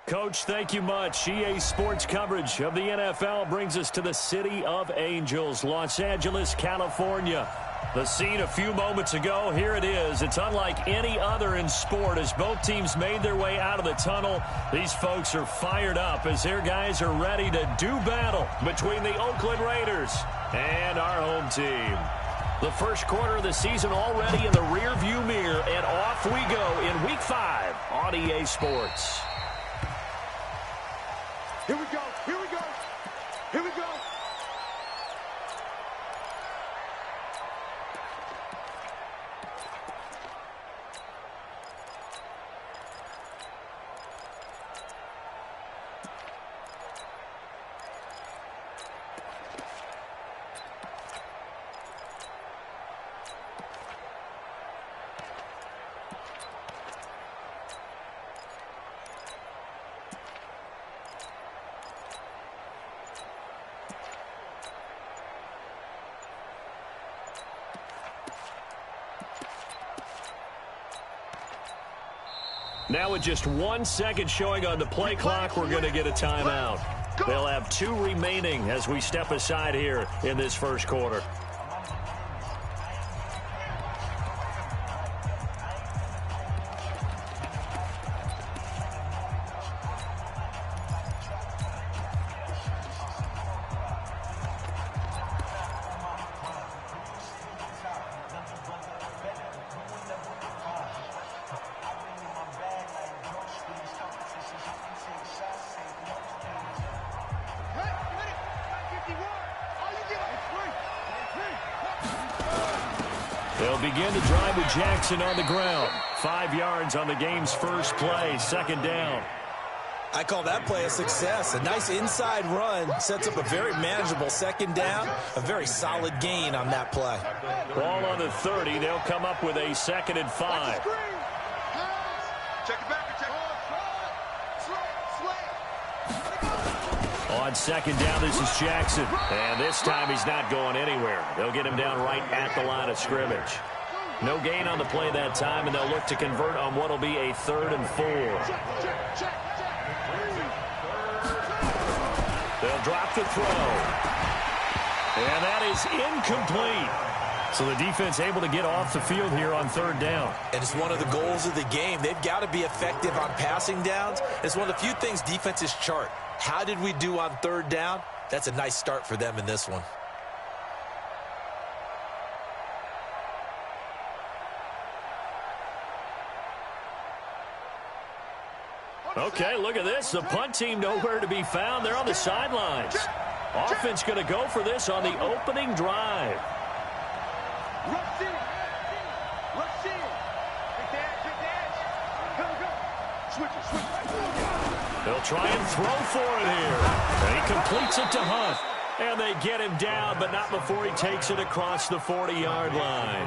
Coach, thank you much. EA Sports coverage of the NFL brings us to the City of Angels, Los Angeles, California. The scene a few moments ago, here it is. It's unlike any other in sport as both teams made their way out of the tunnel. These folks are fired up as their guys are ready to do battle between the Oakland Raiders and our home team. The first quarter of the season already in the rearview mirror, and off we go in Week 5 on EA Sports. Here we go, here we go, here we go. Now with just 1 second showing on the play clock, we're going to get a timeout. They'll have 2 remaining as we step aside here in this first quarter. They'll begin to drive with Jackson on the ground. 5 yards on the game's first play, second down. I call that play a success. A nice inside run sets up a very manageable second down. A very solid gain on that play. Ball on the 30. They'll come up with a 2nd and 5. Check it back. On second down, this is Jackson. And this time he's not going anywhere. They'll get him down right at the line of scrimmage. No gain on the play that time, and they'll look to convert on what will be a 3rd and 4. They'll drop the throw. And that is incomplete. So the defense able to get off the field here on 3rd down. And it's one of the goals of the game. They've got to be effective on passing downs. It's one of the few things defenses chart. How did we do on 3rd down? That's a nice start for them in this one. Okay, look at this. The punt team nowhere to be found. They're on the sidelines. Offense going to go for this on the opening drive. They'll try and throw for it here. And he completes it to Hunt. And they get him down, but not before he takes it across the 40-yard line.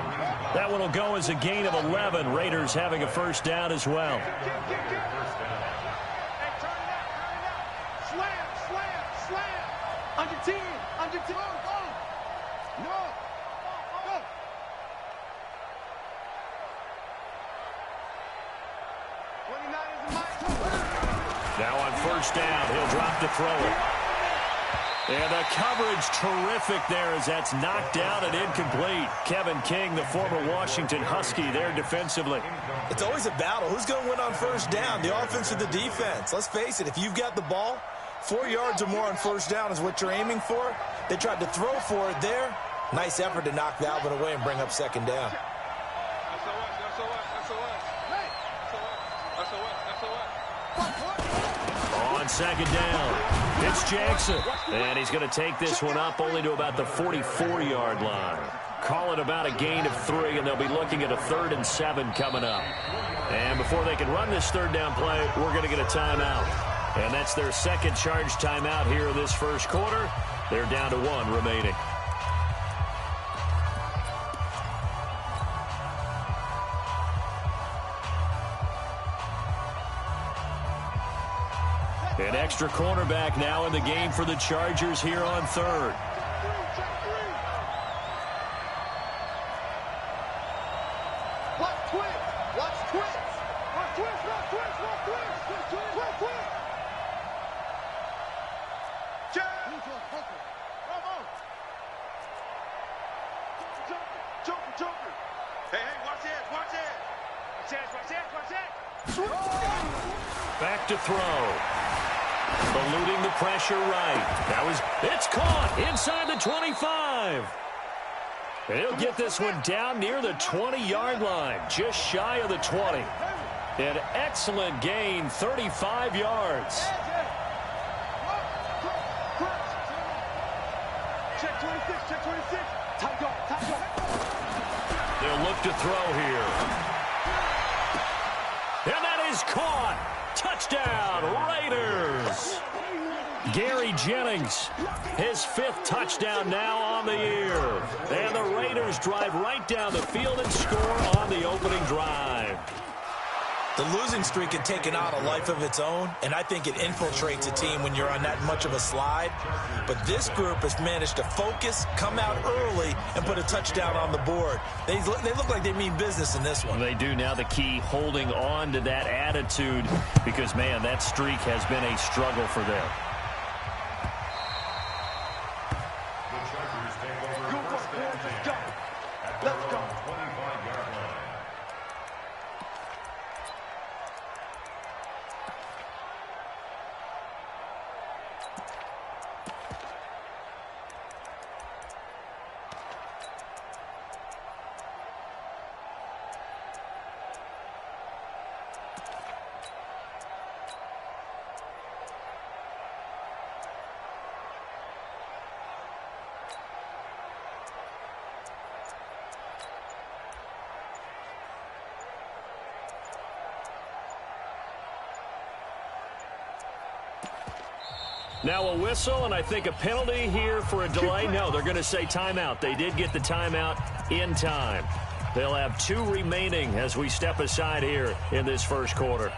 That one will go as a gain of 11. Raiders having a first down as well. Under 10. No. Go. Now on first down, he'll drop to throw it. And the coverage terrific there as that's knocked down and incomplete. Kevin King, the former Washington Husky, there defensively. It's always a battle. Who's going to win on first down, the offense or the defense? Let's face it, if you've got the ball, 4 yards or more on first down is what you're aiming for. They tried to throw for it there. Nice effort to knock that one away and bring up second down. On second down, it's Jackson. And he's going to take this one up only to about the 44-yard line. Call it about a gain of 3, and they'll be looking at a 3rd and 7 coming up. And before they can run this 3rd down play, we're going to get a timeout. And that's their second charge timeout here in this first quarter. They're down to 1 remaining. An extra cornerback now in the game for the Chargers here on 3rd. Watch twist. Watch twist, watch twist, watch twist. Twist, twist. Jab. Bravo. Joker. Hey, watch this, watch this. Watch this. Back to throw. Eluding the pressure right. It's caught inside the 25. He'll get this one down near the 20-yard line, just shy of the 20. An excellent gain, 35 yards. Check 26. Tight go. They'll look to throw here. And that is caught. Touchdown, Raiders. Gary Jennings, his 5th touchdown now on the year. And the Raiders drive right down the field and score on the opening drive. The losing streak had taken on a life of its own, and I think it infiltrates a team when you're on that much of a slide. But this group has managed to focus, come out early, and put a touchdown on the board. They look like they mean business in this one. They do. Now the key, holding on to that attitude, because, man, that streak has been a struggle for them. Let's go. Now a whistle, and I think a penalty here for a delay. No, they're going to say timeout. They did get the timeout in time. They'll have 2 remaining as we step aside here in this first quarter.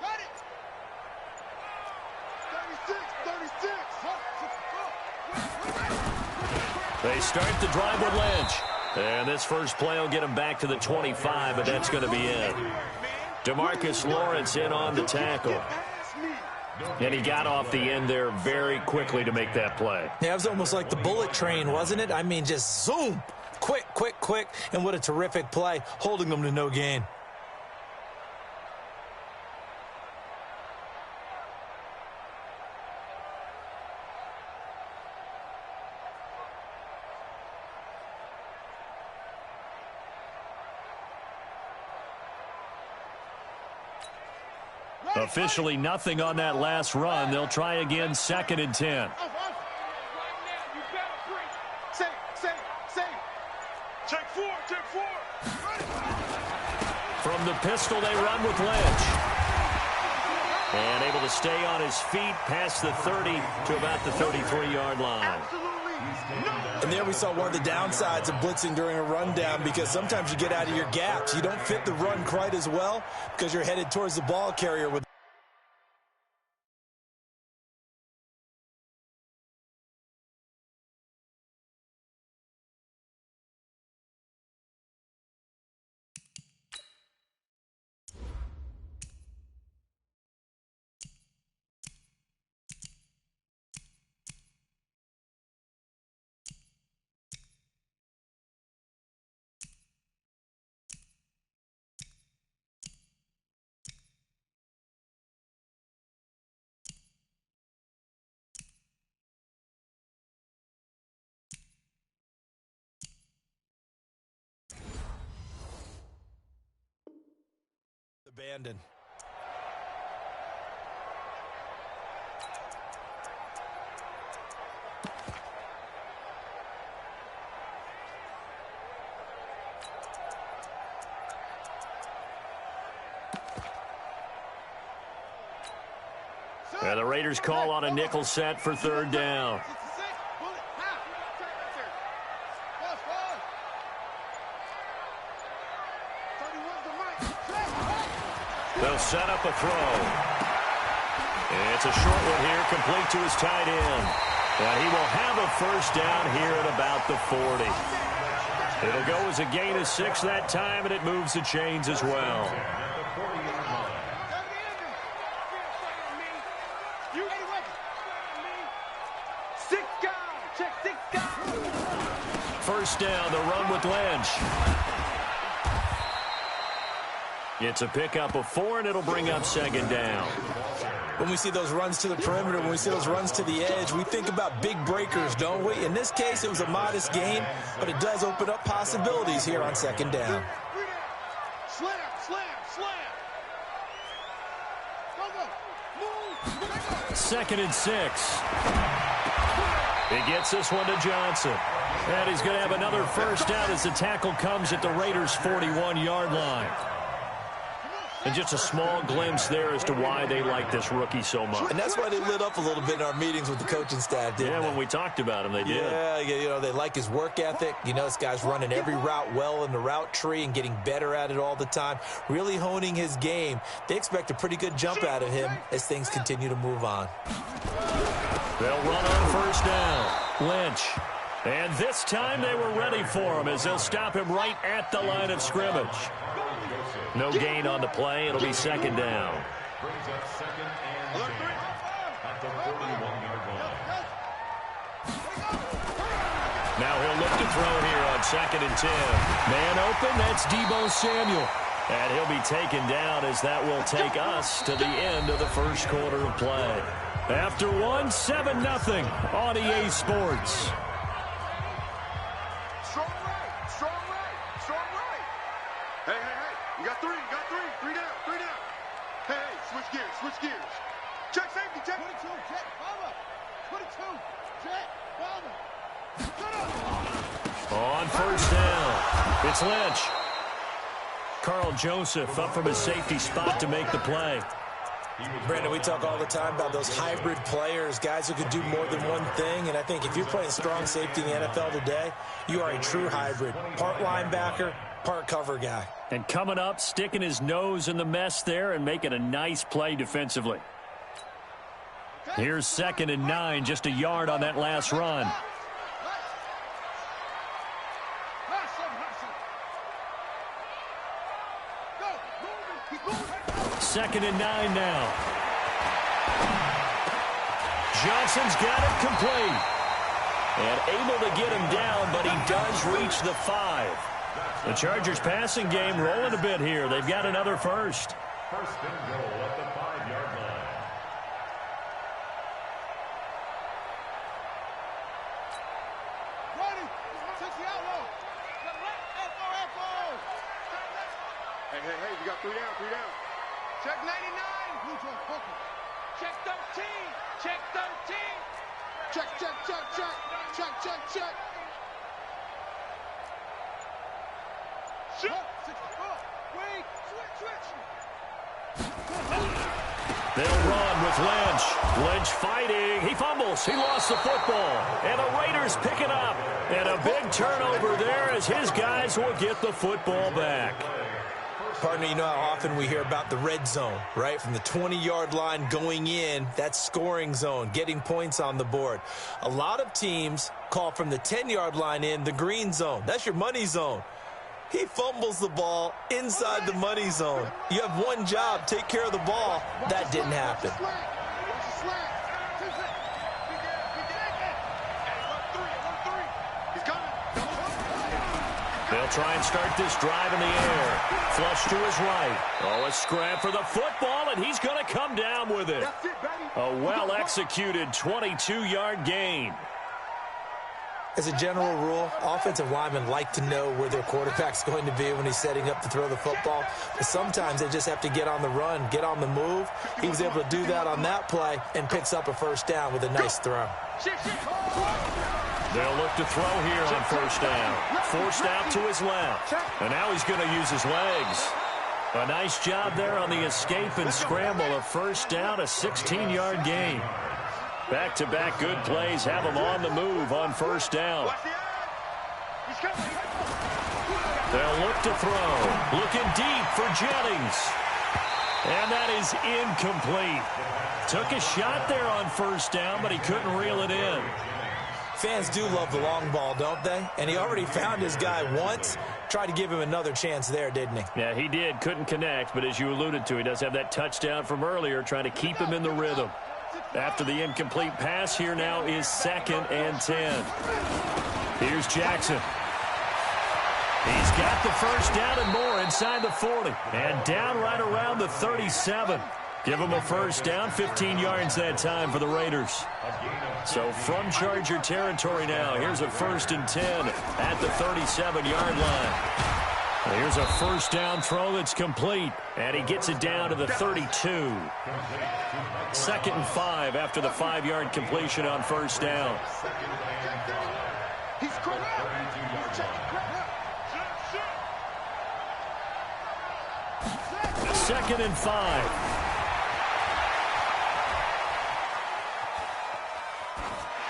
Got it. 36. They start the drive with Lynch. And this first play will get him back to the 25, but that's going to be it. DeMarcus Lawrence in on the tackle. And he got off the end there very quickly to make that play. Yeah, it was almost like the bullet train, wasn't it? I mean, just zoom. Quick. And what a terrific play, holding them to no gain. Officially nothing on that last run. They'll try again, 2nd and 10. Check four. From the pistol, they run with Lynch. And able to stay on his feet past the 30 to about the 33-yard line. And there we saw one of the downsides of blitzing during a rundown, because sometimes you get out of your gaps. You don't fit the run quite as well because you're headed towards the ball carrier with abandon. And the Raiders call on a nickel set for third down. They'll set up a throw. It's a short one here, complete to his tight end. And he will have a first down here at about the 40. It'll go as a gain of 6 that time, and it moves the chains as well. First down, the run with Lynch. It's a pickup of 4, and it'll bring up second down. When we see those runs to the perimeter, when we see those runs to the edge, we think about big breakers, don't we? In this case, it was a modest gain, but it does open up possibilities here on second down. Slam, slam, slam. Go, go. Move. 2nd and 6. He gets this one to Johnson. And he's going to have another first down as the tackle comes at the Raiders' 41-yard line. And just a small glimpse there as to why they like this rookie so much. And that's why they lit up a little bit in our meetings with the coaching staff, didn't they? When we talked about him, they did. Yeah, you know, they like his work ethic. You know, this guy's running every route well in the route tree and getting better at it all the time, really honing his game. They expect a pretty good jump out of him as things continue to move on. They'll run on first down. Lynch. And this time they were ready for him as they'll stop him right at the line of scrimmage. No gain on the play. It'll be second down. Brings up second and 10 at the 41-yard line. Now he'll look to throw here on 2nd and 10. Man open, that's Deebo Samuel. And he'll be taken down as that will take us to the end of the first quarter of play. After 1, 7-0 on EA Sports. Strong right, strong right, strong right. Hey, hey, hey. You got 3, you got 3. 3 down, 3 down. Hey, hey, switch gears, switch gears. Check safety, check. 22, check, bomber. 22, check, bomber. On first down, it's Lynch. Carl Joseph up from his safety spot to make the play. Brandon, we talk all the time about those hybrid players, guys who could do more than one thing. And I think if you're playing strong safety in the NFL today, you are a true hybrid. Part linebacker, part cover guy. And coming up, sticking his nose in the mess there and making a nice play defensively. Here's 2nd and 9, just a yard on that last run. Second and 9 now. Johnson's got it complete. And able to get him down, but he does reach the 5. The Chargers passing game rolling a bit here. They've got another first. First and goal at the 5-yard line. Ready. Take the outlaw. Echo. Hey, hey, hey. You got 3 down, 3 down. Check 99. Blue Joe Hooker. Check 13. Check 13. Check, check, check, check. Check, check, check. Shoot. 64. Wait. Switch. They'll run with Lynch. Lynch fighting. He fumbles. He lost the football. And the Raiders pick it up. And a big turnover there as his guys will get the football back. Partner, you know how often we hear about the red zone, right? From the 20-yard line going in, that's scoring zone, getting points on the board. A lot of teams call from the 10-yard line in the green zone. That's your money zone. He fumbles the ball inside the money zone. You have one job, take care of the ball. That didn't happen. They'll try and start this drive in the air. Flush to his right. Oh, a scrap for the football, and he's going to come down with it. A well-executed 22-yard gain. As a general rule, offensive linemen like to know where their quarterback's going to be when he's setting up to throw the football. But sometimes they just have to get on the run, get on the move. He was able to do that on that play and picks up a first down with a nice throw. They'll look to throw here on first down. Forced out to his left. And now he's going to use his legs. A nice job there on the escape and scramble. A first down, a 16-yard gain. Back-to-back good plays have him on the move on first down. They'll look to throw. Looking deep for Jennings. And that is incomplete. Took a shot there on first down, but he couldn't reel it in. Fans do love the long ball, don't they? And he already found his guy once. Tried to give him another chance there, didn't he? Yeah, he did. Couldn't connect, but as you alluded to, he does have that touchdown from earlier, trying to keep him in the rhythm. After the incomplete pass, here now is 2nd and 10. Here's Jackson. He's got the first down and more inside the 40. And down right around the 37. Give him a first down, 15 yards that time for the Raiders. So from Charger territory now, here's a 1st and 10 at the 37-yard line. Here's a first down throw that's complete, and he gets it down to the 32. 2nd and 5 after the 5-yard completion on first down. He's correct. 2nd and 5.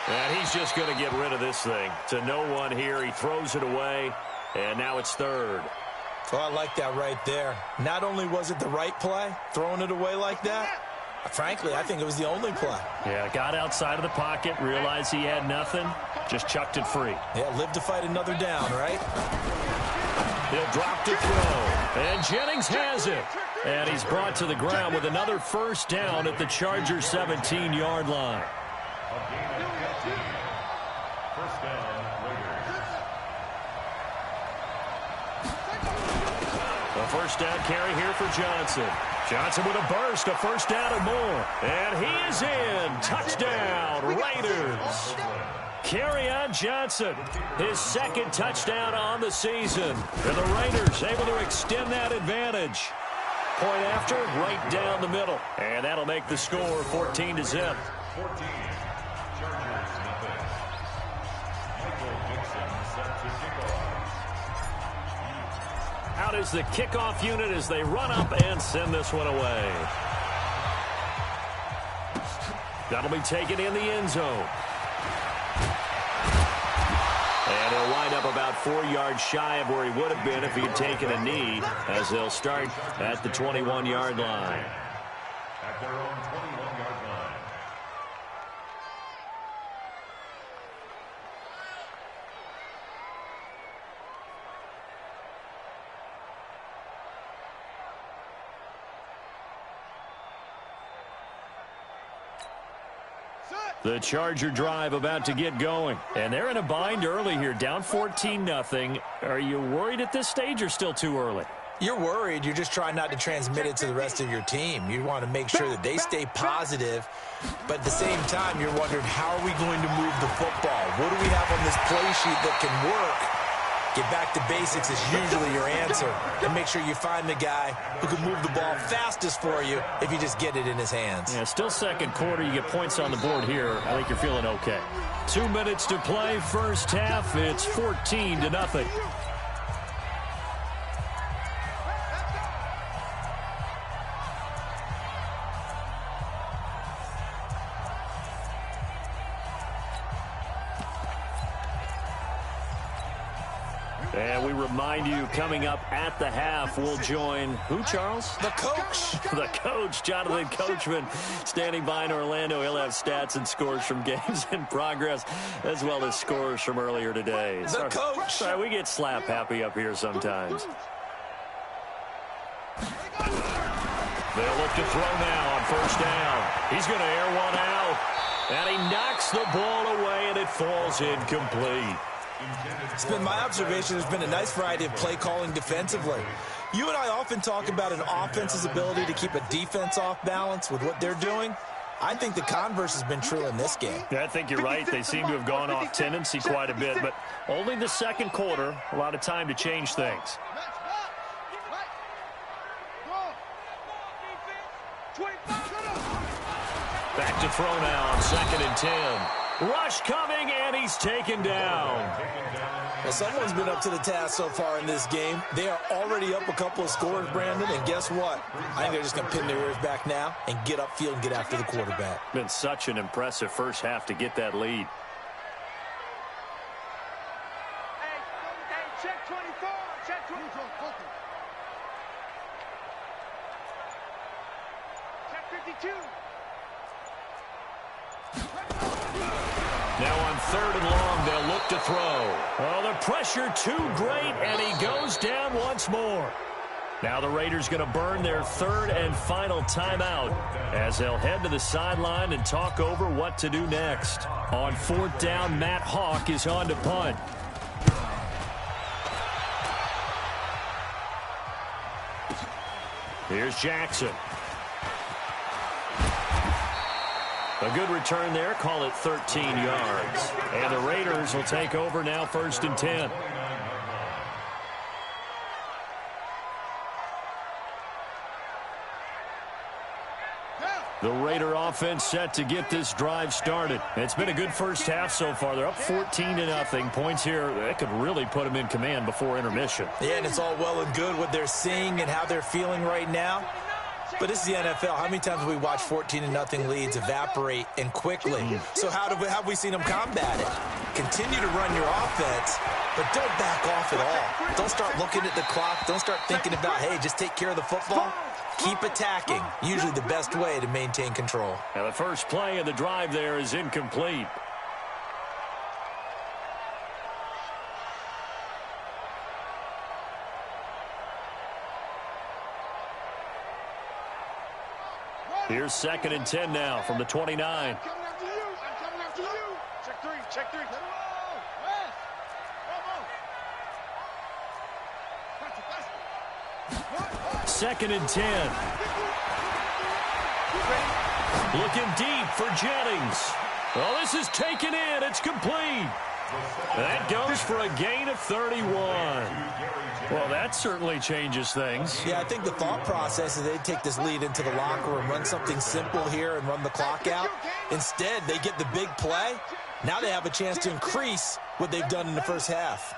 And he's just going to get rid of this thing. To no one here. He throws it away, and now it's 3rd. Oh, I like that right there. Not only was it the right play, throwing it away like that, frankly, I think it was the only play. Yeah, got outside of the pocket, realized he had nothing, just chucked it free. Yeah, live to fight another down, right? He'll drop to throw, and Jennings has it. And he's brought to the ground with another first down at the Chargers' 17-yard line. First down, Raiders. A first down carry here for Johnson. Johnson with a burst, a first down and more. And he is in. Touchdown, Raiders. Kerryon Johnson, his 2nd touchdown on the season. And the Raiders able to extend that advantage. Point after, right down the middle. And that'll make the score 14-0. 14. Chargers, nothing. Michael Dixon set to kick off. Out is the kickoff unit as they run up and send this one away. That'll be taken in the end zone. And he'll wind up about 4 yards shy of where he would have been if he had taken a knee, as they'll start at the 21-yard line. At their own 21-yard line. The Charger drive about to get going. And they're in a bind early here, down 14-0. Are you worried at this stage or still too early? You're worried. You're just trying not to transmit it to the rest of your team. You want to make sure that they stay positive. But at the same time, you're wondering, how are we going to move the football? What do we have on this play sheet that can work? Get back to basics is usually your answer. And make sure you find the guy who can move the ball fastest for you if you just get it in his hands. Yeah, still 2nd quarter. You get points on the board here. I think you're feeling okay. 2 minutes to play, first half. It's 14-0. And we remind you, coming up at the half, we'll join who, Charles? The coach. The coach, Jonathan Coachman, standing by in Orlando. He'll have stats and scores from games in progress, as well as scores from earlier today. The coach. Sorry, we get slap happy up here sometimes. They'll look to throw now on first down. He's going to air one out. And he knocks the ball away, and it falls incomplete. It's been my observation there's been a nice variety of play calling defensively. You and I often talk about an offense's ability to keep a defense off balance with what they're doing. I think the converse has been true in this game. Yeah, I think you're right. They seem to have gone off tendency quite a bit, but only the second quarter, a lot of time to change things. Back to throw now on 2nd and 10. Rush coming, and he's taken down. Well, someone's been up to the task so far in this game. They are already up a couple of scores, Brandon, and guess what? I think they're just going to pin their ears back now and get upfield and get after the quarterback. Been such an impressive first half to get that lead. Hey, check 24. Check 24. Check 52. Now on 3rd and long, they'll look to throw. Well, the pressure too great, and he goes down once more. Now the Raiders going to burn their 3rd and final timeout as they'll head to the sideline and talk over what to do next. On 4th down, Matt Hawk is on to punt. Here's Jackson. A good return there. Call it 13 yards. And the Raiders will take over now 1st and 10. The Raider offense set to get this drive started. It's been a good first half so far. They're up 14-0. Points here, that could really put them in command before intermission. Yeah, and it's all well and good what they're seeing and how they're feeling right now. But this is the NFL. How many times have we watched 14-0 leads evaporate and quickly? So how have we seen them combat it? Continue to run your offense, but don't back off at all. Don't start looking at the clock. Don't start thinking about, hey, just take care of the football. Keep attacking. Usually the best way to maintain control. Now the first play of the drive there is incomplete. Here's 2nd and 10 now from the 29. I'm coming after you. I'm coming after you. Check 3. Check 3. 2nd and 10. Looking deep for Jennings. Well, this is taken in. It's complete. That goes for a gain of 31. Well, that certainly changes things. Yeah, I think the thought process is they take this lead into the locker room, run something simple here and run the clock out. Instead, they get the big play. Now they have a chance to increase what they've done in the first half.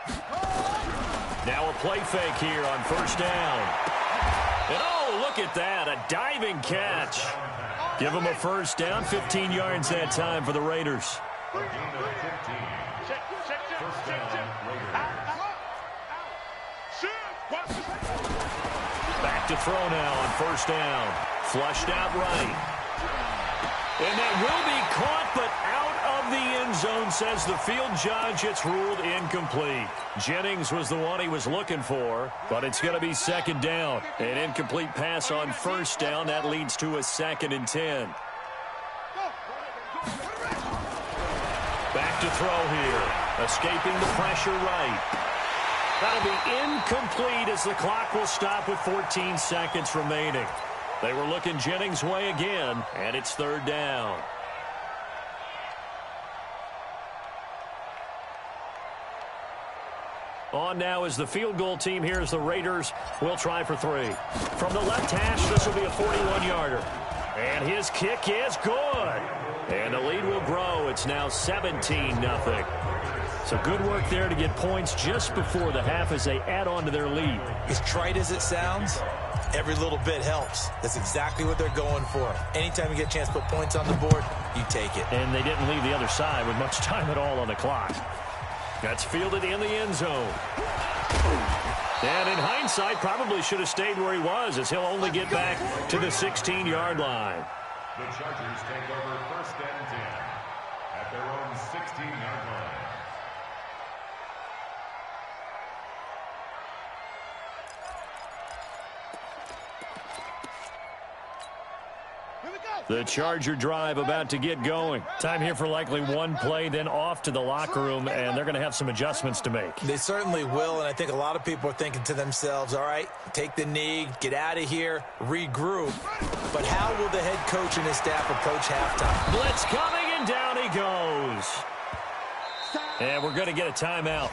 Now a play fake here on 1st down. And oh, look at that, a diving catch. Give them a 1st down, 15 yards that time for the Raiders. Back to throw now on 1st down. Flushed out right. And that will be caught, but out of the end zone, says the field judge. It's ruled incomplete. Jennings was the one he was looking for, but it's going to be 2nd down. An incomplete pass on 1st down. That leads to a 2nd and 10. Back to throw here. Escaping the pressure right. That'll be incomplete as the clock will stop with 14 seconds remaining. They were looking Jennings' way again, and it's 3rd down. On now is the field goal team here as the Raiders will try for 3. From the left hash, this will be a 41-yarder. And his kick is good. And the lead will grow. It's now 17-0. So good work there to get points just before the half as they add on to their lead. As trite as it sounds, every little bit helps. That's exactly what they're going for. Anytime you get a chance to put points on the board, you take it. And they didn't leave the other side with much time at all on the clock. That's fielded in the end zone. And in hindsight, probably should have stayed where he was as he'll only get back to the 16-yard line. The Chargers take over 1st and 10 at their own 16-yard line. Here we go. The Charger drive about to get going. Time here for likely one play, then off to the locker room, and they're going to have some adjustments to make. They certainly will, and I think a lot of people are thinking to themselves, all right, take the knee, get out of here, regroup. But how will the head coach and his staff approach halftime? Blitz coming, and down he goes. And we're going to get a timeout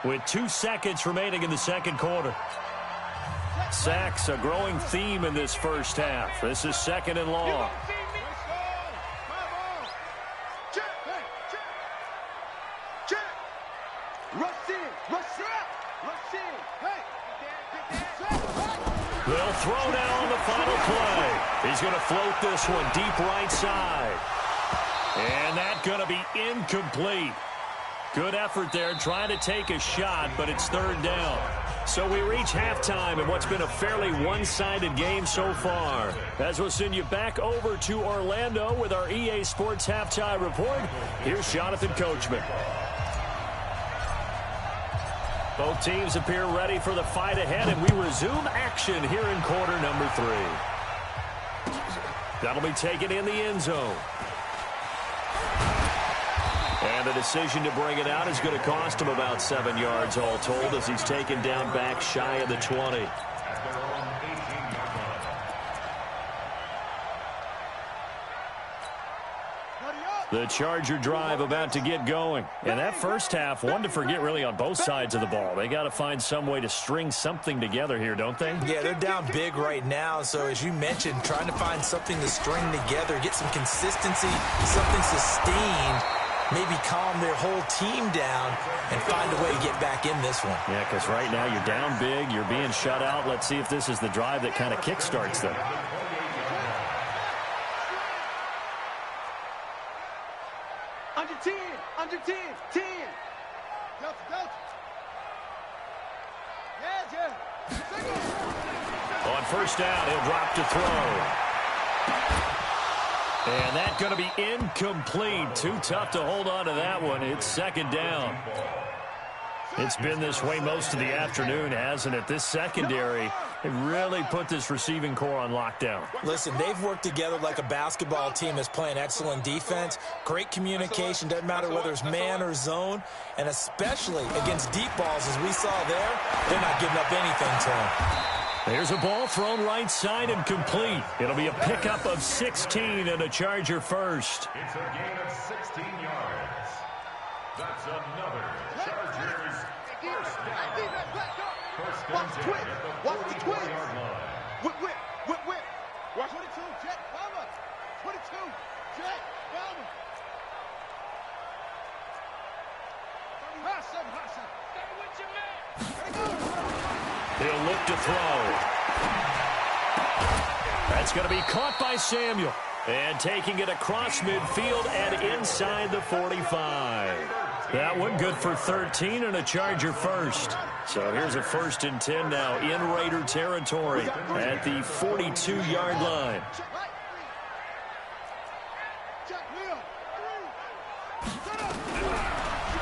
with 2 seconds remaining in the second quarter. Sacks, a growing theme in this first half. This is 2nd and long. They'll throw now on the final play. He's going to float this one deep right side. And that's going to be incomplete. Good effort there, trying to take a shot, but it's 3rd down. So we reach halftime in what's been a fairly one-sided game so far. As we'll send you back over to Orlando with our EA Sports Halftime Report, here's Jonathan Coachman. Both teams appear ready for the fight ahead, and we resume action here in quarter number 3. That'll be taken in the end zone. And the decision to bring it out is going to cost him about 7 yards all told as he's taken down back shy of the 20. The Charger drive about to get going. And that first half, one to forget really on both sides of the ball. They got to find some way to string something together here, don't they? Yeah, they're down big right now. So as you mentioned, trying to find something to string together, get some consistency, something sustained, maybe calm their whole team down and find a way to get back in this one. Yeah, because right now you're down big, you're being shut out. Let's see if this is the drive that kind of kickstarts them. Under 10, under 10, 10. Delta, Delta. Yeah. On first down, he'll drop to throw. And that's going to be incomplete. Too tough to hold on to that one. It's 2nd down. It's been this way most of the afternoon, hasn't it? This secondary, they really put this receiving core on lockdown. Listen, they've worked together like a basketball team that's playing excellent defense. Great communication, doesn't matter whether it's man or zone. And especially against deep balls, as we saw there, they're not giving up anything to them. There's a ball thrown right side and complete. It'll be a pickup of 16 and a Charger first. It's a gain of 16 yards. That's another Chargers first down. First and 10 at the 44-yard line. Whip. Watch 22, Jet, Bomber. 22, Jet, Bomber. Hustle. Stay with your man. He'll look to throw. That's going to be caught by Samuel. And taking it across midfield and inside the 45. That one good for 13 and a Charger first. So here's a 1st and 10 now in Raider territory at the 42-yard line.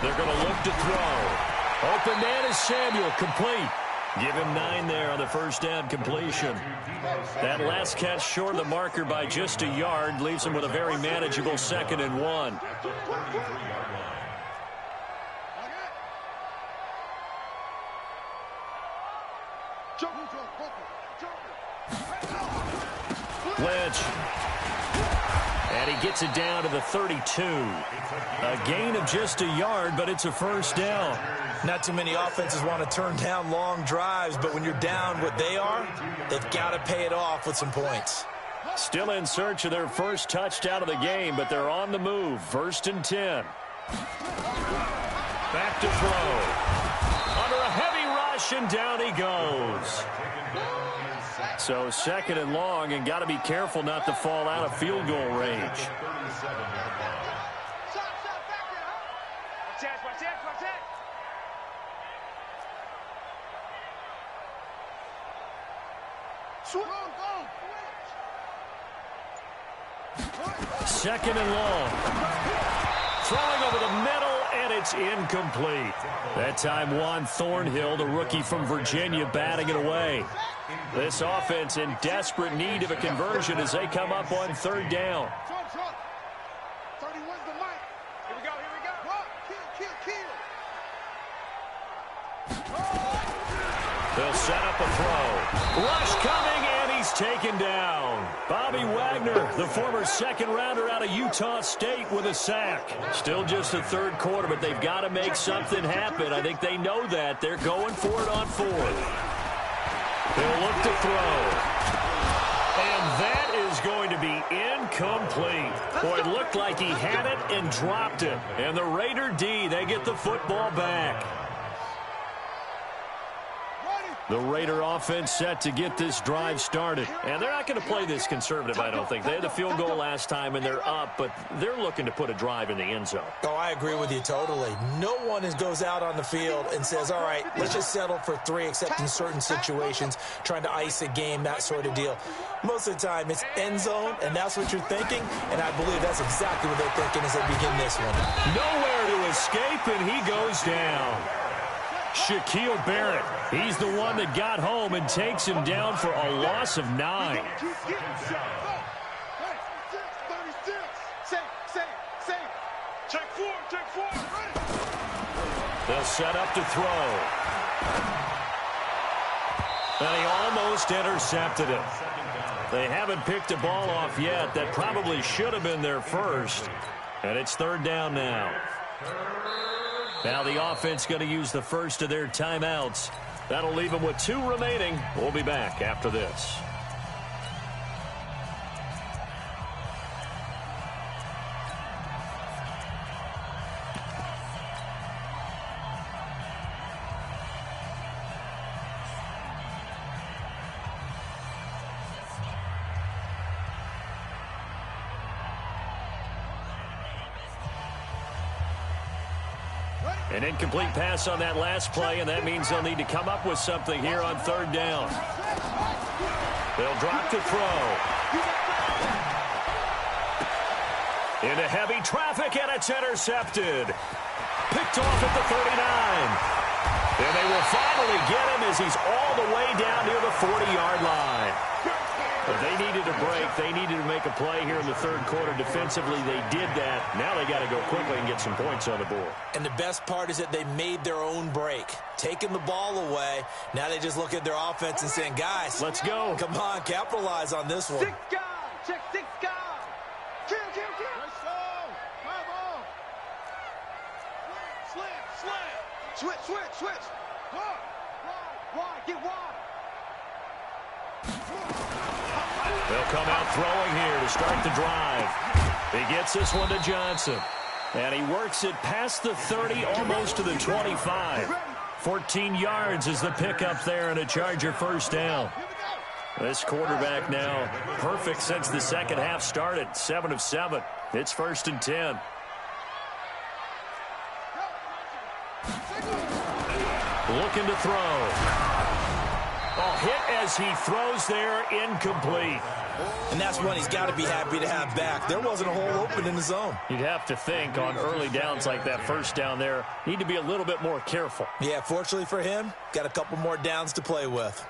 They're going to look to throw. Open man is Samuel, complete. Give him 9 there on the first down completion. That last catch short of the marker by just a yard leaves him with a very manageable 2nd and 1. Lynch. And he gets it down to the 32. A gain of just a yard, but it's a first down. Not too many offenses want to turn down long drives, but when you're down what they are, they've got to pay it off with some points. Still in search of their first touchdown of the game, but they're on the move. 1st and 10. Back to throw. Under a heavy rush, and down he goes. So 2nd and long, and got to be careful not to fall out of field goal range. Second and long. Throwing over the middle, and and it's incomplete. That time Juan Thornhill, the rookie from Virginia, batting it away. This offense in desperate need of a conversion as they come up on third down. They'll set up a throw. Rush coming, and he's taken down. Bobby Wagner, the former second-rounder out of Utah State, with a sack. Still just the third quarter, but they've got to make something happen. I think they know that. They're going for it on fourth. They'll look to throw. And that is going to be incomplete. Boy, it looked like he had it and dropped it. And the Raider D, they get the football back. The Raider offense set to get this drive started. And they're not going to play this conservative, I don't think. They had the field goal last time, and they're up, but they're looking to put a drive in the end zone. Oh, I agree with you totally. No one goes out on the field and says, all right, let's just settle for 3, except in certain situations, trying to ice a game, that sort of deal. Most of the time, it's end zone, and that's what you're thinking, and I believe that's exactly what they're thinking as they begin this one. Nowhere to escape, and he goes down. Shaquille Barrett, he's the one that got home and takes him down for a loss of 9. They'll set up to throw. And he almost intercepted it. They haven't picked a ball off yet. That probably should have been their first. And it's third down now. Now the offense going to use the first of their timeouts. That'll leave them with 2 remaining. We'll be back after this. An incomplete pass on that last play, and that means they'll need to come up with something here on third down. They'll drop to throw. Into heavy traffic, and it's intercepted. Picked off at the 39. And they will finally get him as he's all the way down near the 40-yard line. But they needed a break. They needed to make a play here in the third quarter. Defensively, they did that. Now they got to go quickly and get some points on the board. And the best part is that they made their own break, taking the ball away. Now they just look at their offense and saying, guys, let's go. Come on, capitalize on this one. 6 guys. Check 6 guys. Kill. Let's go. Come on. Switch. Wide. Get wide. They'll come out throwing here to start the drive. He gets this one to Johnson. And he works it past the 30, almost to the 25. 14 yards is the pickup there and a Charger first down. This quarterback now perfect since the second half started. 7 of 7. It's 1st and 10. Looking to throw. Oh, hit as he throws there, incomplete. And that's one he's got to be happy to have back. There wasn't a hole open in the zone. You'd have to think on early downs like that first down there, need to be a little bit more careful. Yeah, fortunately for him, got a couple more downs to play with.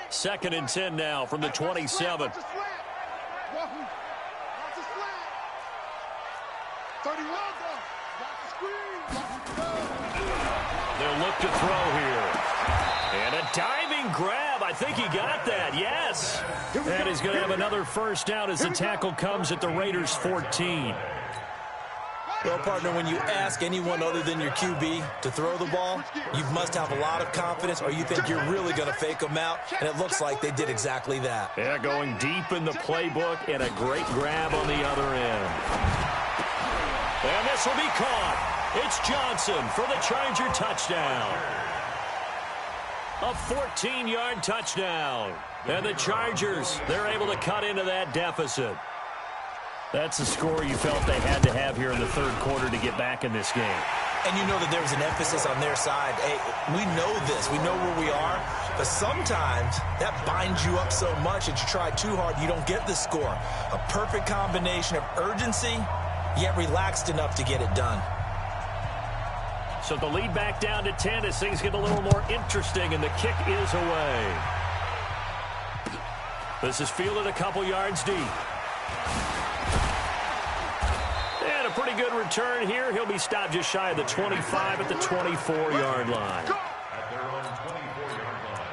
2nd and 10 now from the 27. 31. They'll look to throw here. And a diving grab. I think he got that. Yes. And he's going to have another first down as the tackle comes at the Raiders' 14. Well, partner, when you ask anyone other than your QB to throw the ball, you must have a lot of confidence or you think you're really going to fake them out, and it looks like they did exactly that. Yeah, going deep in the playbook and a great grab on the other end. And this will be caught. It's Johnson for the Charger touchdown. A 14-yard touchdown. And the Chargers, they're able to cut into that deficit. That's the score you felt they had to have here in the third quarter to get back in this game. And you know that there was an emphasis on their side. Hey, we know this. We know where we are. But sometimes that binds you up so much that you try too hard, you don't get the score. A perfect combination of urgency, yet relaxed enough to get it done. So the lead back down to 10 as things get a little more interesting, and the kick is away. This is fielded a couple yards deep. And a pretty good return here. He'll be stopped just shy of the 25 at the 24-yard line. At their own 24-yard line.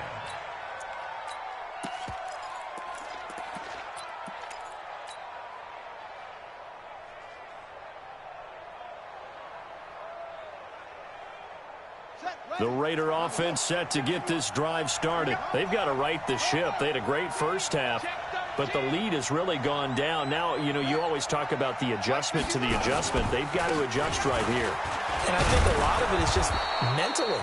The Raider offense set to get this drive started. They've got to right the ship. They had a great first half, but the lead has really gone down. Now, you always talk about the adjustment to the adjustment. They've got to adjust right here. And I think a lot of it is just mentally.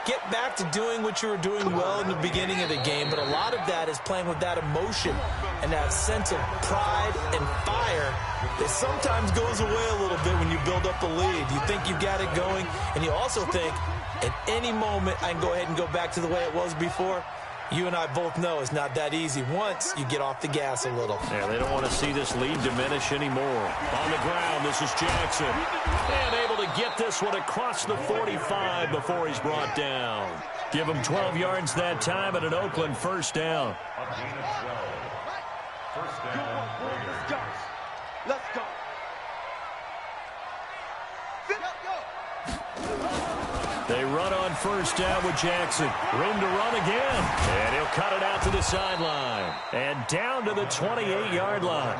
Get back to doing what you were doing well in the beginning of the game, but a lot of that is playing with that emotion and that sense of pride and fire that sometimes goes away a little bit when you build up a lead. You think you've got it going, and you also think, at any moment, I can go ahead and go back to the way it was before. You and I both know it's not that easy once you get off the gas a little. Yeah, they don't want to see this lead diminish anymore. On the ground, this is Jackson. And able to get this one across the 45 before he's brought down. Give him 12 yards that time and an Oakland first down. First down, Raiders. Let's go. They run on first down with Jackson. Room to run again. And he'll cut it out to the sideline. And down to the 28-yard line.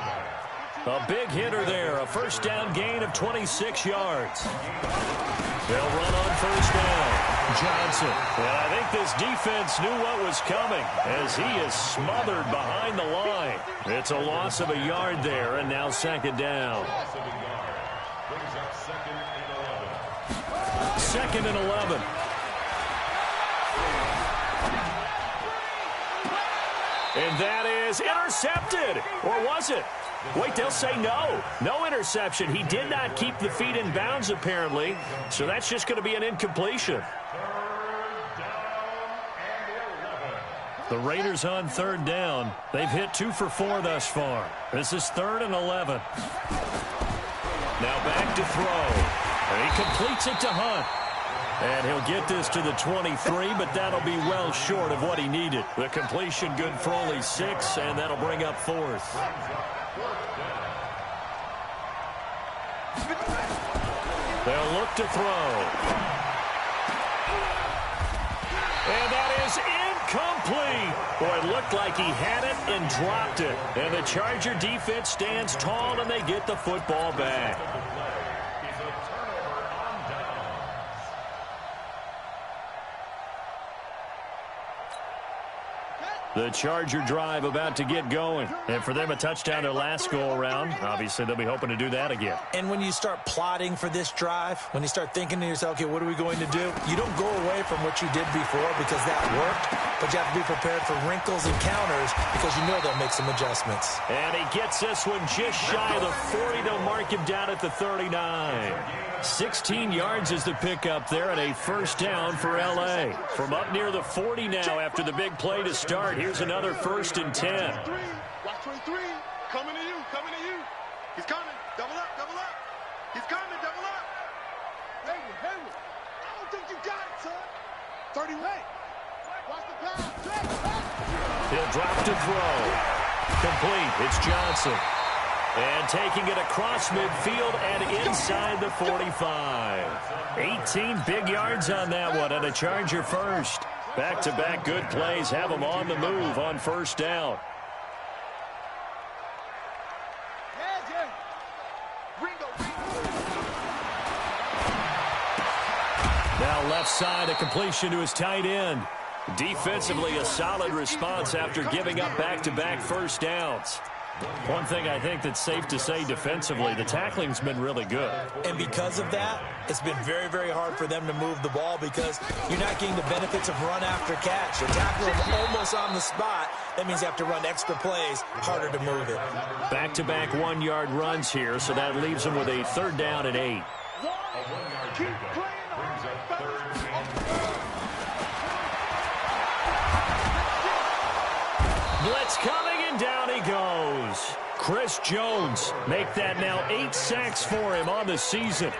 A big hitter there. A first down gain of 26 yards. They'll run on first down. Johnson. And I think this defense knew what was coming as he is smothered behind the line. It's a loss of a yard there, and now second down. Brings up second and 11. Second and 11. And that is intercepted. Or was it? Wait, they'll say no. No interception. He did not keep the feet in bounds, apparently. So that's just going to be an incompletion. The Raiders on third down. They've hit 2 for 4 thus far. This is 3rd and 11. Now back to throw. And he completes it to Hunt. And he'll get this to the 23, but that'll be well short of what he needed. The completion good for only 6, and that'll bring up 4th. They'll look to throw. And that is incomplete. Boy, it looked like he had it and dropped it. And the Charger defense stands tall, and they get the football back. The Charger drive about to get going. And for them, a touchdown their last go-around. Obviously, they'll be hoping to do that again. And when you start plotting for this drive, when you start thinking to yourself, okay, what are we going to do? You don't go away from what you did before because that worked, but you have to be prepared for wrinkles and counters because you know they'll make some adjustments. And he gets this one just shy of the 40. They'll mark him down at the 39. 16 yards is the pickup there and a first down for L.A. From up near the 40 now after the big play to start. Here's another 1st and 10. Watch 23. Coming to you. Coming to you. He's coming. Double up. Double up. He's coming. Double up. Hayward. I don't think you got it, son. 30 way. Watch the pass. He'll drop to throw. Complete. It's Johnson. And taking it across midfield and inside the 45. 18 big yards on that one and a Charger first. Back-to-back good plays have them on the move on first down. Now left side, a completion to his tight end. Defensively, a solid response after giving up back-to-back first downs. One thing I think that's safe to say defensively, the tackling's been really good. And because of that, it's been very, very hard for them to move the ball because you're not getting the benefits of run after catch. You're tackling almost on the spot. That means you have to run extra plays, harder to move it. Back-to-back 1-yard runs here, so that leaves them with a 3rd down and 8. Keep playing on. Blitz coming, and down he goes. Chris Jones make that now 8 sacks for him on the season.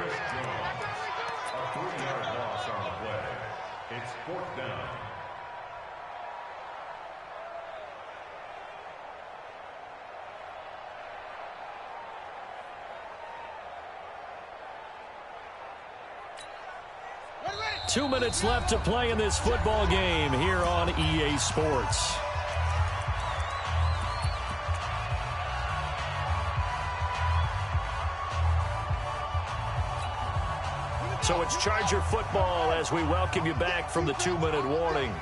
3-yard loss on the play. It's 4th down. Two minutes left to play in this football game here on EA Sports. So it's Charger football as we welcome you back from the 2-minute warning.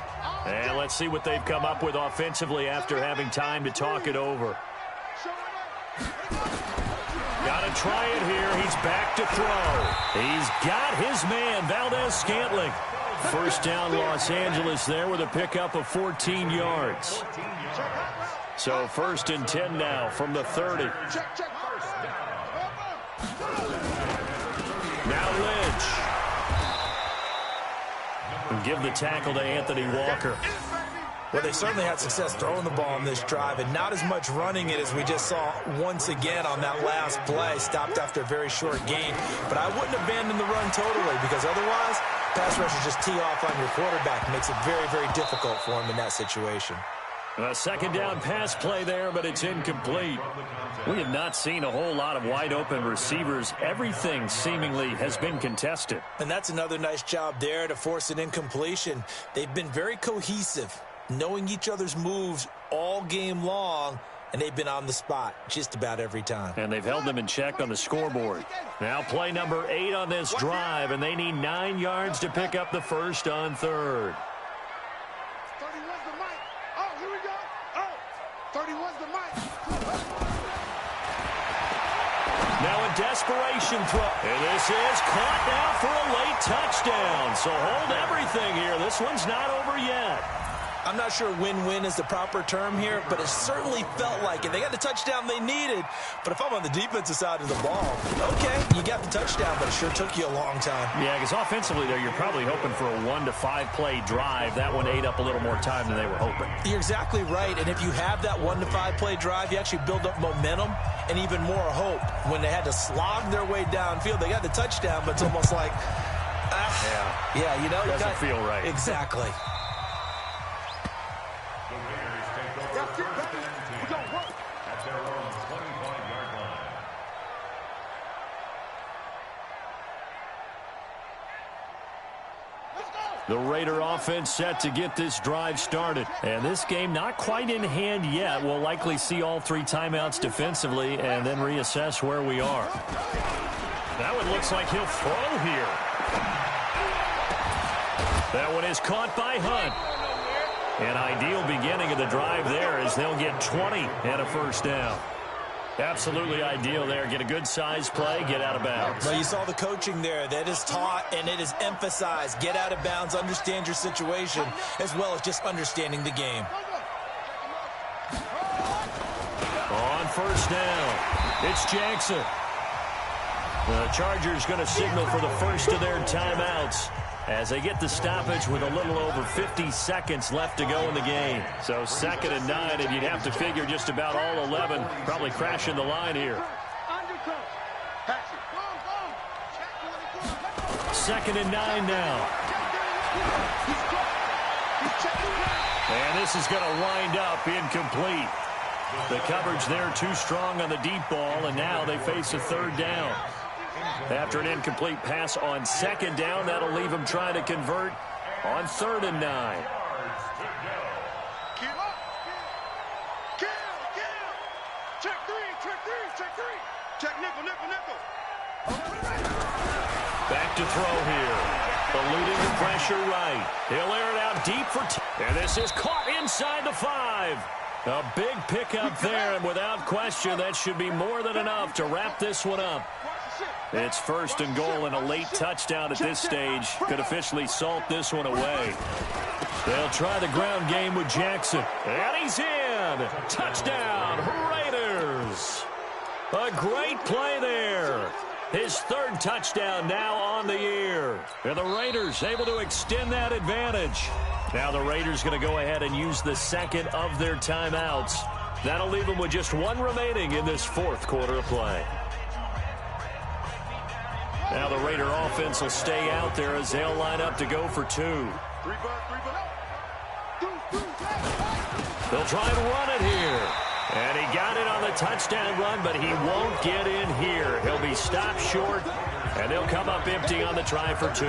And let's see what they've come up with offensively after having time to talk it over. Got to try it here. He's back to throw. He's got his man, Valdez-Scantling. First down, Los Angeles there with a pickup of 14 yards. So 1st and 10 now from the 30. Now Lynch. And give the tackle to Anthony Walker. Well, they certainly had success throwing the ball on this drive, and not as much running it as we just saw once again on that last play. Stopped after a very short gain. But I wouldn't abandon the run totally, because otherwise, pass rushers just tee off on your quarterback. It makes it very, very difficult for him in that situation. A second down pass play there, but it's incomplete. We have not seen a whole lot of wide-open receivers. Everything seemingly has been contested. And that's another nice job there to force an incompletion. They've been very cohesive, knowing each other's moves all game long, and they've been on the spot just about every time. And they've held them in check on the scoreboard. Now play number 8 on this drive, and they need 9 yards to pick up the first on 3rd. 31's the mic. Oh, here we go. Oh, 31's the mic. Now a desperation throw. And this is caught now for a late touchdown. So hold everything here. This one's not over yet. I'm not sure win-win is the proper term here, but it certainly felt like it. They got the touchdown they needed, but if I'm on the defensive side of the ball, okay, you got the touchdown, but it sure took you a long time. Yeah, because offensively there, you're probably hoping for a 1 to 5 play drive. That one ate up a little more time than they were hoping. You're exactly right, and if you have that 1 to 5 play drive, you actually build up momentum and even more hope. When they had to slog their way downfield, they got the touchdown, but it's almost like, yeah, you know, doesn't feel right. Exactly. The Raider offense set to get this drive started. And this game not quite in hand yet. We'll likely see all 3 timeouts defensively and then reassess where we are. That one looks like he'll throw here. That one is caught by Hunt. An ideal beginning of the drive there as they'll get 20 and a first down. Absolutely ideal there. Get a good size play, get out of bounds. Well, you saw the coaching there. That is taught and it is emphasized. Get out of bounds, understand your situation, as well as just understanding the game. On first down, it's Jackson. The Chargers going to signal for the first of their timeouts as they get the stoppage with a little over 50 seconds left to go in the game. So 2nd and 9, and you'd have to figure just about all 11 probably crashing the line here. 2nd and 9 now. And this is going to wind up incomplete. The coverage there too strong on the deep ball, and now they face a 3rd down. After an incomplete pass on 2nd down, that'll leave them trying to convert on 3rd and 9. Check three. Check nickel. Back to throw here. Eluding the pressure right. He'll air it out deep for and this is caught inside the 5. A big pickup there, and without question, that should be more than enough to wrap this one up. It's 1st and goal, and a late touchdown at this stage could officially salt this one away. They'll try the ground game with Jackson. And he's in. Touchdown, Raiders. A great play there. His 3rd touchdown now on the year. And the Raiders able to extend that advantage. Now the Raiders going to go ahead and use the 2nd of their timeouts. That'll leave them with just 1 remaining in this 4th quarter of play. Now the Raider offense will stay out there as they'll line up to go for 2. They'll try and run it here. And he got it on the touchdown run, but he won't get in here. He'll be stopped short, and they'll come up empty on the try for 2.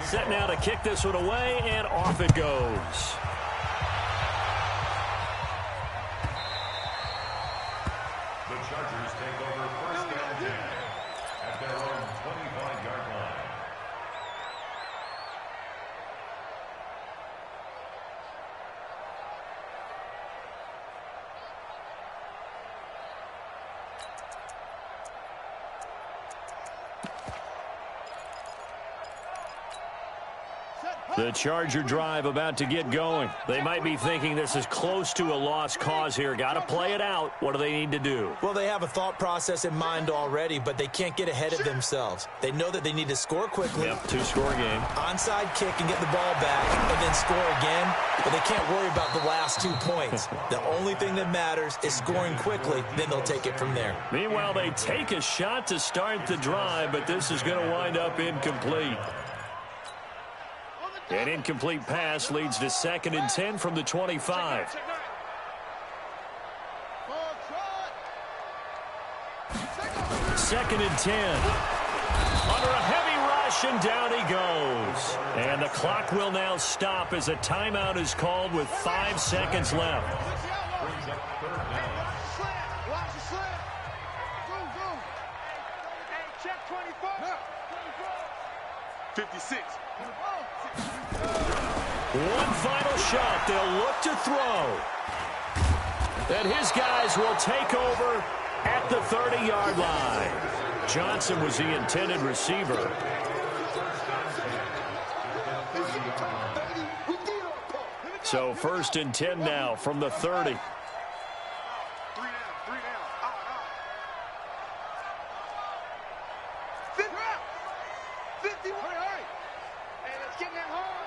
Set now to kick this one away, and off it goes. The Chargers take over first down 10 at their own 25-yard line. The Charger drive about to get going. They might be thinking this is close to a lost cause here. Got to play it out. What do they need to do? Well, they have a thought process in mind already, but they can't get ahead of themselves. They know that they need to score quickly. Yep, 2-score game. Onside kick and get the ball back and then score again. But they can't worry about the last 2 points. The only thing that matters is scoring quickly. Then they'll take it from there. Meanwhile, they take a shot to start the drive, but this is going to wind up incomplete. An incomplete pass leads to 2nd and 10 from the 25. 2nd and 10. Under a heavy rush, and down he goes. And the clock will now stop as a timeout is called with 5 seconds left. 56. One final shot. They'll look to throw. And his guys will take over at the 30-yard line. Johnson was the intended receiver. So 1st and 10 now from the 30. 3 down. 50. Hey, let's get in that hole.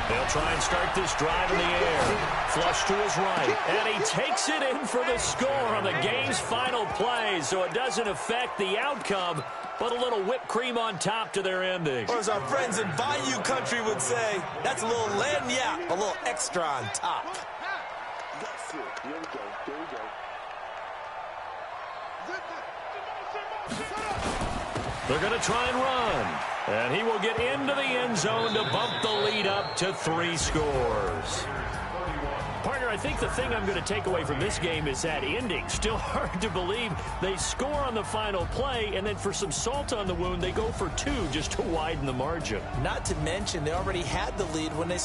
They'll try and start this drive in the air. Flush to his right. And he takes it in for the score on the game's final play. So it doesn't affect the outcome, but a little whipped cream on top to their ending. Or as our friends in Bayou Country would say, that's a little lagniappe, a little extra on top. That's it. Here we go. There we go. They're going to try and run. And he will get into the end zone to bump the lead up to 3 scores. Partner, I think the thing I'm going to take away from this game is that ending. Still hard to believe they score on the final play, and then for some salt on the wound, they go for 2 just to widen the margin. Not to mention, they already had the lead when they